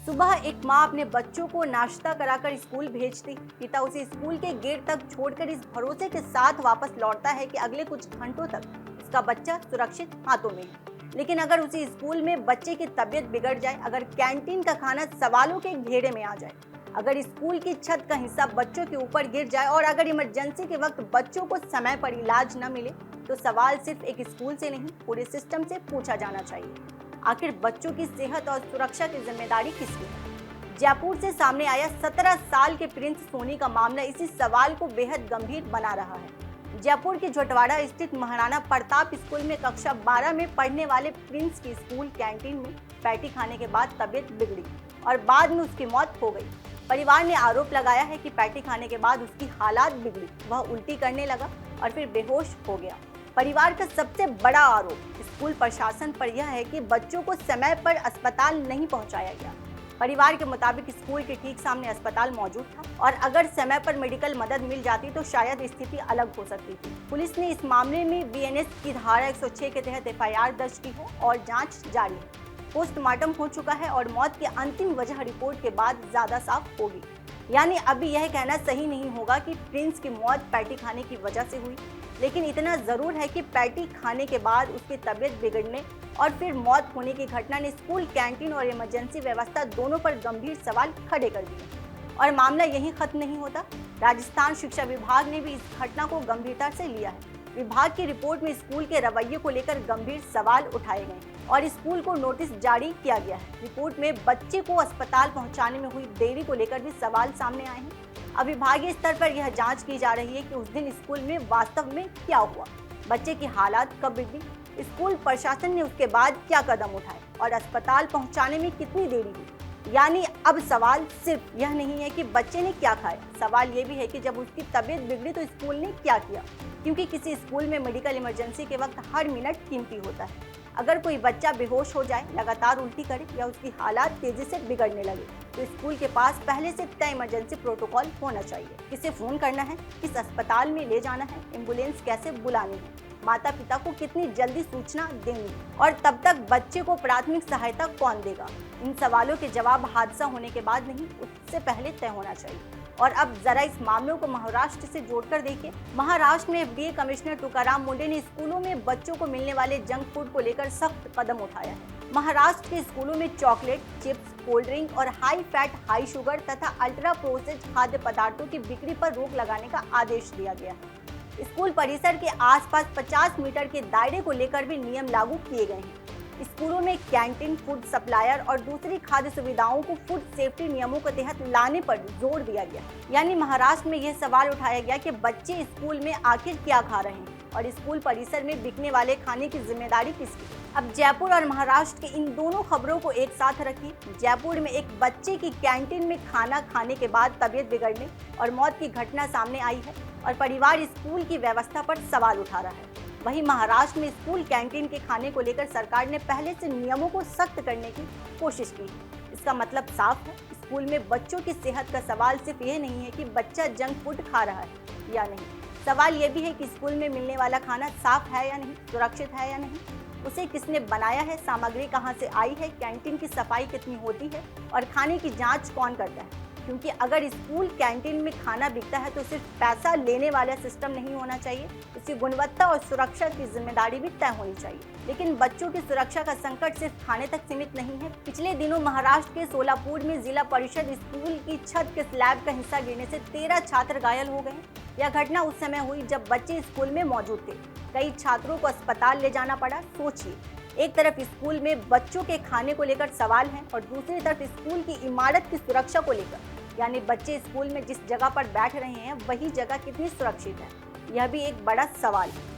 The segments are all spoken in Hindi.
सुबह एक माँ अपने बच्चों को नाश्ता कराकर स्कूल भेजती। पिता उसे स्कूल के गेट तक छोड़कर इस भरोसे के साथ वापस लौटता है कि अगले कुछ घंटों तक उसका बच्चा सुरक्षित हाथों में है। लेकिन अगर उसी स्कूल में बच्चे की तबीयत बिगड़ जाए, अगर कैंटीन का खाना सवालों के घेरे में आ जाए, अगर स्कूल की छत का हिस्सा बच्चों के ऊपर गिर जाए और अगर इमरजेंसी के वक्त बच्चों को समय पर इलाज न मिले, तो सवाल सिर्फ एक स्कूल से नहीं, पूरे सिस्टम से पूछा जाना चाहिए। आखिर बच्चों की सेहत और सुरक्षा की जिम्मेदारी किसकी है? जयपुर से सामने आया 17 साल के प्रिंस सोनी का मामला इसी सवाल को बेहद गंभीर बना रहा है। जयपुर के जोटवाड़ा स्थित महाराणा प्रताप स्कूल में कक्षा 12 में पढ़ने वाले प्रिंस की स्कूल कैंटीन में पैटी खाने के बाद तबीयत बिगड़ी और बाद में उसकी मौत हो गई। परिवार ने आरोप लगाया है कि पैटी खाने के बाद उसकी हालात बिगड़ी, वह उल्टी करने लगा और फिर बेहोश हो गया। परिवार का सबसे बड़ा आरोप स्कूल प्रशासन पर यह है कि बच्चों को समय पर अस्पताल नहीं पहुंचाया गया। परिवार के मुताबिक स्कूल के ठीक सामने अस्पताल मौजूद था और अगर समय पर मेडिकल मदद मिल जाती तो शायद स्थिति अलग हो सकती थी। पुलिस ने इस मामले में बीएनएस की धारा 106 के तहत एफआईआर दर्ज की है और जांच जारी है। पोस्टमार्टम हो चुका है और मौत की अंतिम वजह रिपोर्ट के बाद ज्यादा साफ होगी। यानी अभी यह कहना सही नहीं होगा कि प्रिंस की मौत पैटी खाने की वजह से हुई, लेकिन इतना जरूर है कि पैटी खाने के बाद उसकी तबीयत बिगड़ने और फिर मौत होने की घटना ने स्कूल कैंटीन और इमरजेंसी व्यवस्था दोनों पर गंभीर सवाल खड़े कर दिए। और मामला यहीं खत्म नहीं होता। राजस्थान शिक्षा विभाग ने भी इस घटना को गंभीरता से लिया है। विभाग की रिपोर्ट में स्कूल के रवैये को लेकर गंभीर सवाल उठाए गए और स्कूल को नोटिस जारी किया गया है। रिपोर्ट में बच्चे को अस्पताल पहुंचाने में हुई देरी को लेकर भी सवाल सामने आए हैं। अब विभागीय स्तर पर यह जांच की जा रही है कि उस दिन स्कूल में वास्तव में क्या हुआ, बच्चे की हालात कब बिगड़ी, स्कूल प्रशासन ने उसके बाद क्या कदम उठाए और अस्पताल पहुंचाने में कितनी देरी हुई। यानी अब सवाल सिर्फ यह नहीं है कि बच्चे ने क्या खाया, सवाल ये भी है कि जब उसकी तबीयत बिगड़ी तो स्कूल ने क्या किया, क्योंकि किसी स्कूल में मेडिकल इमरजेंसी के वक्त हर मिनट कीमती होता है। अगर कोई बच्चा बेहोश हो जाए, लगातार उल्टी करे या उसकी हालात तेजी से बिगड़ने लगे तो स्कूल के पास पहले से तय इमरजेंसी प्रोटोकॉल होना चाहिए। किसे फोन करना है, किस अस्पताल में ले जाना है, एम्बुलेंस कैसे बुलानी है, माता पिता को कितनी जल्दी सूचना देनी और तब तक बच्चे को प्राथमिक सहायता कौन देगा। इन सवालों के जवाब हादसा होने के बाद नहीं, उससे पहले तय होना चाहिए। और अब जरा इस मामलों को महाराष्ट्र से जोड़कर देखिए। महाराष्ट्र में एफडीए कमिश्नर तुकाराम मुंडे ने स्कूलों में बच्चों को मिलने वाले जंक फूड को लेकर सख्त कदम उठाया है। महाराष्ट्र के स्कूलों में चॉकलेट, चिप्स, कोल्ड ड्रिंक और हाई फैट, हाई शुगर तथा अल्ट्रा प्रोसेस्ड खाद्य पदार्थों की बिक्री पर रोक लगाने का आदेश दिया गया है। स्कूल परिसर के आसपास 50 मीटर के दायरे को लेकर भी नियम लागू किए गए हैं। स्कूलों में कैंटीन, फूड सप्लायर और दूसरी खाद्य सुविधाओं को फूड सेफ्टी नियमों के तहत लाने पर जोर दिया गया। यानी महाराष्ट्र में यह सवाल उठाया गया कि बच्चे स्कूल में आखिर क्या खा रहे हैं और स्कूल परिसर में बिकने वाले खाने की जिम्मेदारी किसकी। अब जयपुर और महाराष्ट्र की इन दोनों खबरों को एक साथ रखिए। जयपुर में एक बच्चे की कैंटीन में खाना खाने के बाद तबीयत बिगड़ने और मौत की घटना सामने आई है और परिवार स्कूल की व्यवस्था पर सवाल उठा रहा है। वहीं महाराष्ट्र में स्कूल कैंटीन के खाने को लेकर सरकार ने पहले से नियमों को सख्त करने की कोशिश की। इसका मतलब साफ है, स्कूल में बच्चों की सेहत का सवाल सिर्फ ये नहीं है कि बच्चा जंक फूड खा रहा है या नहीं। सवाल ये भी है कि स्कूल में मिलने वाला खाना साफ है या नहीं, सुरक्षित है या नहीं, उसे किसने बनाया है, सामग्री कहाँ से आई है, कैंटीन की सफाई कितनी होती है और खाने की जाँच कौन करता है। क्योंकि अगर स्कूल कैंटीन में खाना बिकता है तो सिर्फ पैसा लेने वाला सिस्टम नहीं होना चाहिए, उसकी गुणवत्ता और सुरक्षा की जिम्मेदारी भी तय होनी चाहिए। लेकिन बच्चों की सुरक्षा का संकट सिर्फ खाने तक सीमित नहीं है। पिछले दिनों महाराष्ट्र के सोलापुर में जिला परिषद स्कूल की छत के स्लैब का हिस्सा गिरने से 13 छात्र घायल हो गए। यह घटना उस समय हुई जब बच्चे स्कूल में मौजूद थे। कई छात्रों को अस्पताल ले जाना पड़ा। सोचिए, एक तरफ स्कूल में बच्चों के खाने को लेकर सवाल है और दूसरी तरफ स्कूल की इमारत की सुरक्षा को लेकर, यानी बच्चे स्कूल में जिस जगह पर बैठ रहे हैं वही जगह कितनी सुरक्षित है, यह भी एक बड़ा सवाल है।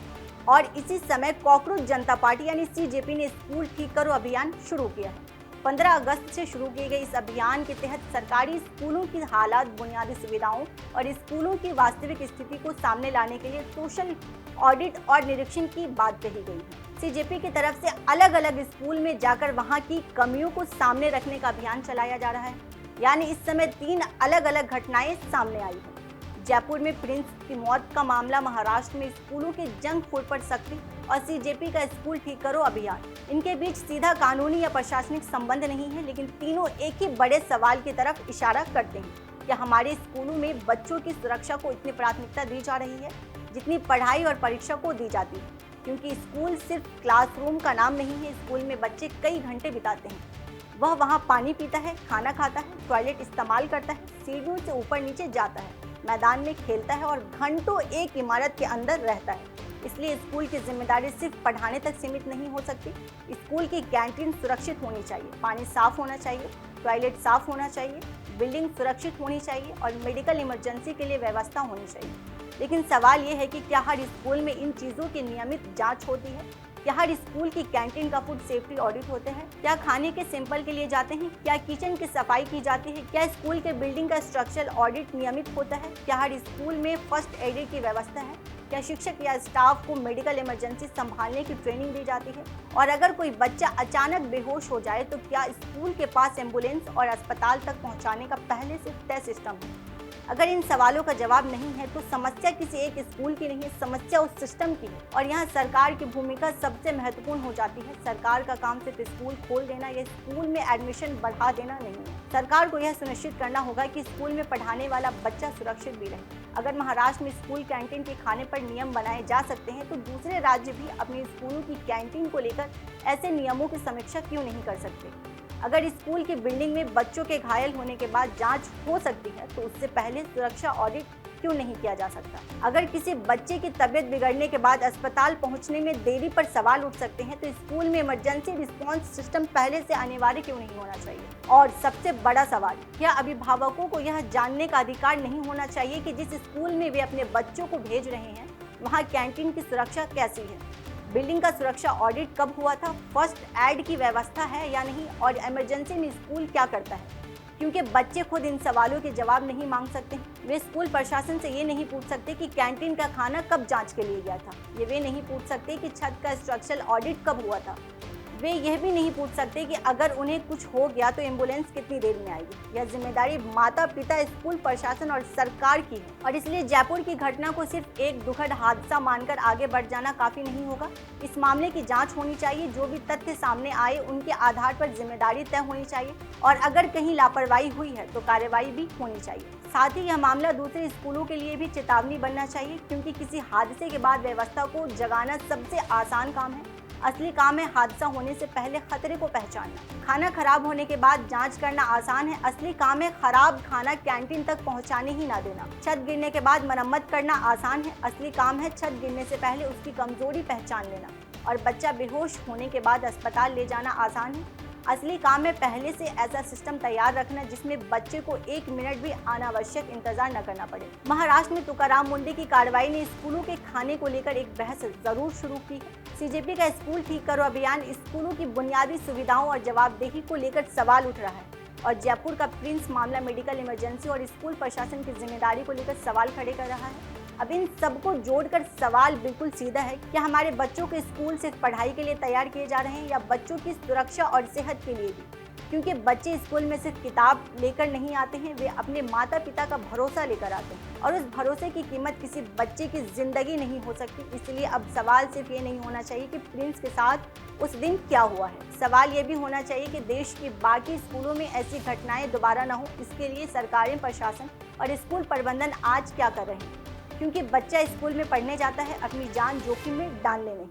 और इसी समय कॉकरोच जनता पार्टी यानी सीजेपी ने स्कूल ठीक करो अभियान शुरू किया है। 15 अगस्त से शुरू किए गए इस अभियान के तहत सरकारी स्कूलों की हालात, बुनियादी सुविधाओं और स्कूलों की वास्तविक स्थिति को सामने लाने के लिए सोशल ऑडिट और निरीक्षण की बात कही गई है। सीजेपी की तरफ से अलग अलग स्कूल में जाकर वहां की कमियों को सामने रखने का अभियान चलाया जा रहा है। यानी इस समय 3 अलग अलग घटनाएं सामने आई हैं। जयपुर में प्रिंस की मौत का मामला, महाराष्ट्र में स्कूलों के जंक फूड पर सख्ती, और सीजेपी का स्कूल ठीक करो अभियान। इनके बीच सीधा कानूनी या प्रशासनिक संबंध नहीं है, लेकिन तीनों एक ही बड़े सवाल की तरफ इशारा करते हैं। क्या हमारे स्कूलों में बच्चों की सुरक्षा को इतनी प्राथमिकता दी जा रही है जितनी पढ़ाई और परीक्षा को दी जाती है? क्योंकि स्कूल सिर्फ क्लासरूम का नाम नहीं है। स्कूल में बच्चे कई घंटे बिताते हैं। वह वहाँ पानी पीता है, खाना खाता है, टॉयलेट इस्तेमाल करता है, सीढ़ियों से ऊपर नीचे जाता है, मैदान में खेलता है और घंटों एक इमारत के अंदर रहता है। इसलिए स्कूल की जिम्मेदारी सिर्फ पढ़ाने तक सीमित नहीं हो सकती। स्कूल की कैंटीन सुरक्षित होनी चाहिए, पानी साफ होना चाहिए, टॉयलेट साफ होना चाहिए, बिल्डिंग सुरक्षित होनी चाहिए और मेडिकल इमरजेंसी के लिए व्यवस्था होनी चाहिए। लेकिन सवाल ये है कि क्या हर स्कूल में इन चीज़ों की नियमित जांच होती है? क्या हर स्कूल की कैंटीन का फूड सेफ्टी ऑडिट होते हैं? क्या खाने के सैंपल के लिए जाते हैं? क्या किचन की सफाई की जाती है? क्या स्कूल के बिल्डिंग का स्ट्रक्चरल ऑडिट नियमित होता है? क्या हर स्कूल में फर्स्ट एड की व्यवस्था है? क्या शिक्षक या स्टाफ को मेडिकल इमरजेंसी संभालने की ट्रेनिंग दी जाती है? और अगर कोई बच्चा अचानक बेहोश हो जाए तो क्या स्कूल के पास एम्बुलेंस और अस्पताल तक पहुंचाने का पहले से तय सिस्टम है? अगर इन सवालों का जवाब नहीं है तो समस्या किसी एक स्कूल की नहीं है, समस्या उस सिस्टम की है। और यहाँ सरकार की भूमिका सबसे महत्वपूर्ण हो जाती है। सरकार का काम सिर्फ स्कूल खोल देना या स्कूल में एडमिशन बढ़ा देना नहीं है। सरकार को यह सुनिश्चित करना होगा कि स्कूल में पढ़ाने वाला बच्चा सुरक्षित भी रहे। अगर महाराष्ट्र में स्कूल कैंटीन के खाने पर नियम बनाए जा सकते हैं तो दूसरे राज्य भी अपने स्कूलों की कैंटीन को लेकर ऐसे नियमों की समीक्षा क्यों नहीं कर सकते? अगर स्कूल की बिल्डिंग में बच्चों के घायल होने के बाद जांच हो सकती है तो उससे पहले सुरक्षा ऑडिट क्यों नहीं किया जा सकता? अगर किसी बच्चे की तबीयत बिगड़ने के बाद अस्पताल पहुंचने में देरी पर सवाल उठ सकते हैं तो स्कूल में इमरजेंसी रिस्पांस सिस्टम पहले से अनिवार्य क्यों नहीं होना चाहिए? और सबसे बड़ा सवाल, क्या अभिभावकों को यह जानने का अधिकार नहीं होना चाहिए कि जिस स्कूल में वे अपने बच्चों को भेज रहे हैं वहाँ कैंटीन की सुरक्षा कैसी है? बिल्डिंग का सुरक्षा ऑडिट कब हुआ था? फर्स्ट एड की व्यवस्था है या नहीं? और इमरजेंसी में स्कूल क्या करता है? क्योंकि बच्चे खुद इन सवालों के जवाब नहीं मांग सकते। वे स्कूल प्रशासन से ये नहीं पूछ सकते कि कैंटीन का खाना कब जांच के लिए गया था। वे नहीं पूछ सकते कि छत का स्ट्रक्चरल ऑडिट कब हुआ था। वे यह भी नहीं पूछ सकते कि अगर उन्हें कुछ हो गया तो एम्बुलेंस कितनी देर में आएगी। यह जिम्मेदारी माता पिता, स्कूल प्रशासन और सरकार की है। और इसलिए जयपुर की घटना को सिर्फ एक दुखद हादसा मानकर आगे बढ़ जाना काफी नहीं होगा। इस मामले की जांच होनी चाहिए। जो भी तथ्य सामने आए उनके आधार पर जिम्मेदारी तय होनी चाहिए और अगर कहीं लापरवाही हुई है तो कार्रवाई भी होनी चाहिए। साथ ही यह मामला दूसरे स्कूलों के लिए भी चेतावनी बनना चाहिए, क्योंकि किसी हादसे के बाद व्यवस्था को जगाना सबसे आसान काम है। असली काम है हादसा होने से पहले खतरे को पहचानना। खाना खराब होने के बाद जांच करना आसान है, असली काम है खराब खाना कैंटीन तक पहुंचाने ही ना देना। छत गिरने के बाद मरम्मत करना आसान है, असली काम है छत गिरने से पहले उसकी कमजोरी पहचान लेना। और बच्चा बेहोश होने के बाद अस्पताल ले जाना आसान है, असली काम है पहले से ऐसा सिस्टम तैयार रखना जिसमें बच्चे को 1 मिनट भी अनावश्यक इंतजार न करना पड़े। महाराष्ट्र में तुकाराम मुंडे की कार्रवाई ने स्कूलों के खाने को लेकर एक बहस जरूर शुरू की है। सीजेपी का स्कूल ठीक करो अभियान स्कूलों की बुनियादी सुविधाओं और जवाबदेही को लेकर सवाल उठ रहा है और जयपुर का प्रिंस मामला मेडिकल इमरजेंसी और स्कूल प्रशासन की जिम्मेदारी को लेकर सवाल खड़े कर रहा है। अब इन सबको जोड़कर सवाल बिल्कुल सीधा है, क्या हमारे बच्चों को स्कूल सिर्फ पढ़ाई के लिए तैयार किए जा रहे हैं या बच्चों की सुरक्षा और सेहत के लिए भी? क्योंकि बच्चे स्कूल में सिर्फ किताब लेकर नहीं आते हैं, वे अपने माता पिता का भरोसा लेकर आते हैं और उस भरोसे की कीमत किसी बच्चे की जिंदगी नहीं हो सकती। इसलिए अब सवाल सिर्फ ये नहीं होना चाहिए कि प्रिंस के साथ उस दिन क्या हुआ है, सवाल ये भी होना चाहिए कि देश के बाकी स्कूलों में ऐसी घटनाएं दोबारा न हो। इसके लिए सरकारें, प्रशासन और स्कूल प्रबंधन आज क्या कर रहे हैं, क्योंकि बच्चा स्कूल में पढ़ने जाता है अपनी जान जोखिम में डालने नहीं।